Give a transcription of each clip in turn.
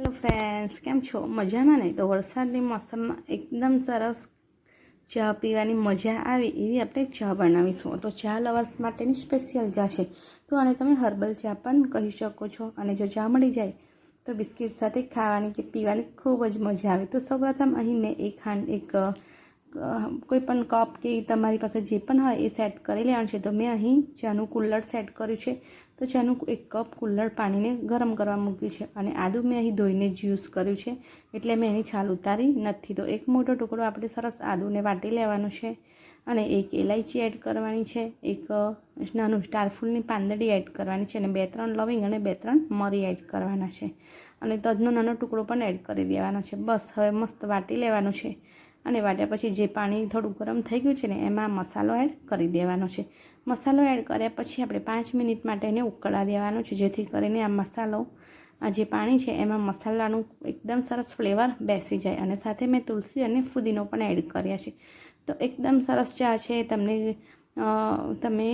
Hello friends, કેમ છો? મજામાં ને? તો વરસાદની મોસમમાં એકદમ સરસ ચા પીવાની મજા આવે એવી આપણે ચા બનાવીશું. તો ચા લવર્સ માટેની સ્પેશિયલ ચા છે. તો આને તમે હર્બલ ચા પણ કહી શકો છો. અને જો ચા મળી જાય તો બિસ્કિટ સાથે ખાવાની કે પીવાની ખૂબ જ મજા આવે. તો સૌપ્રથમ અહીં મેં એક કોઈ પણ કપ કે તમારી પાસે જે પણ હોય એ સેટ કરી લેવાનું છે. તો મેં અહીં ચાનું કુલ્લર સેટ કર્યું છે. તો ચાનું 1 કપ કુલ્લર પાણીને ગરમ કરવા મૂક્યું છે. અને આદું મેં અહીં ધોઈને જ યુઝ કર્યું છે, એટલે મેં એની છાલ ઉતારી નથી. તો એક મોટો ટુકડો આપણે સરસ આદુને વાટી લેવાનું છે. અને એક ઇલાયચી એડ કરવાની છે, એક નાનું સ્ટારફૂલની પાંદડી એડ કરવાની છે, અને 2-3 લવિંગ અને 2-3 મરી એડ કરવાના છે. અને તજનો નાનો ટુકડો પણ એડ કરી દેવાનો છે. બસ હવે મસ્ત વાટી લેવાનું છે. અને વાટ્યા પછી જે પાણી થોડું ગરમ થઈ ગયું છે ને, એમાં મસાલો એડ કરી દેવાનો છે. મસાલો એડ કર્યા પછી આપણે 5 મિનિટ માટે એને ઉકળવા દેવાનો છે, જેથી કરીને આ જે પાણી છે એમાં મસાલાનું એકદમ સરસ ફ્લેવર બેસી જાય. અને સાથે મેં તુલસી અને ફુદીનો પણ એડ કર્યા છે. તો એકદમ સરસ ચા છે. તમે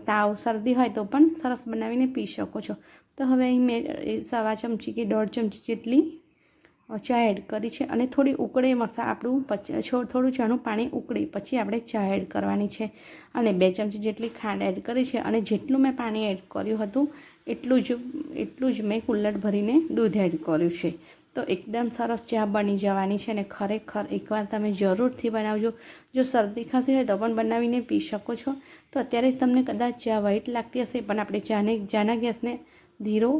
તાવ શરદી હોય તો પણ સરસ બનાવીને પી શકો છો. તો હવે અહીં મેં 1/4 ચમચી કે 1.5 ચમચી જેટલી ચા એડ કરી છે. અને થોડી ઉકળે આપણું થોડું ચાનું પાણી ઉકળે પછી આપણે ચા એડ કરવાની છે. અને 2 ચમચી જેટલી ખાંડ એડ કરી છે. અને જેટલું મેં પાણી એડ કર્યું હતું એટલું જ મેં કુલ્લર ભરીને દૂધ એડ કર્યું છે. તો એકદમ સરસ ચા બની જવાની છે. અને ખરેખર એકવાર તમે જરૂરથી બનાવજો. જો શરદી ખાંસી હોય તો પણ બનાવીને પી શકો છો. તો અત્યારે તમને કદાચ ચા વ્હાઈટ લાગતી હશે, પણ આપણે ચાના ગેસને ધીરો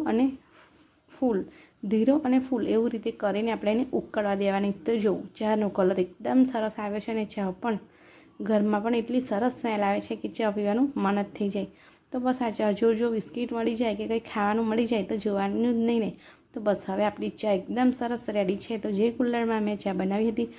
અને ફૂલ એવું રીતે કરીને આપણે એને ઉકળવા દેવાની. તો જો ચાનો કલર એકદમ સરસ આવે છે. અને ચા પણ ઘરમાં પણ એટલી સરસ સ્મેલ આવે છે કે ચા પીવાનું મન જ થઈ જાય. તો બસ આ ચા જો બિસ્કિટ મળી જાય કે કંઈ ખાવાનું મળી જાય તો જોવાનું જ નહીં ને. તો બસ હવે આપણી ચા એકદમ સરસ રેડી છે. તો જે કુલ્લરમાં મેં ચા બનાવી હતી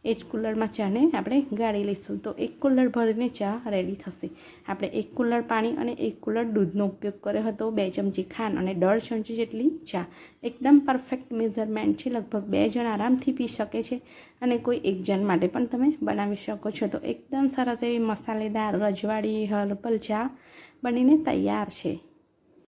એ જ કુલ્લરમાં ચાને આપણે ગાળી લઈશું. તો 1 કુલ્લર ભરીને ચા રેડી થશે. આપણે 1 કુલ્લર પાણી અને 1 કુલ્લર દૂધનો ઉપયોગ કર્યો હતો, 2 ચમચી ખાંડ અને 1.5 ચમચી જેટલી ચા. એકદમ પરફેક્ટ મેઝરમેન્ટ છે. લગભગ 2 જણ આરામથી પી શકે છે. અને કોઈ 1 જણ માટે પણ તમે બનાવી શકો છો. તો એકદમ સરસ એવી મસાલેદાર રજવાડી હર્બલ ચા બનીને તૈયાર છે.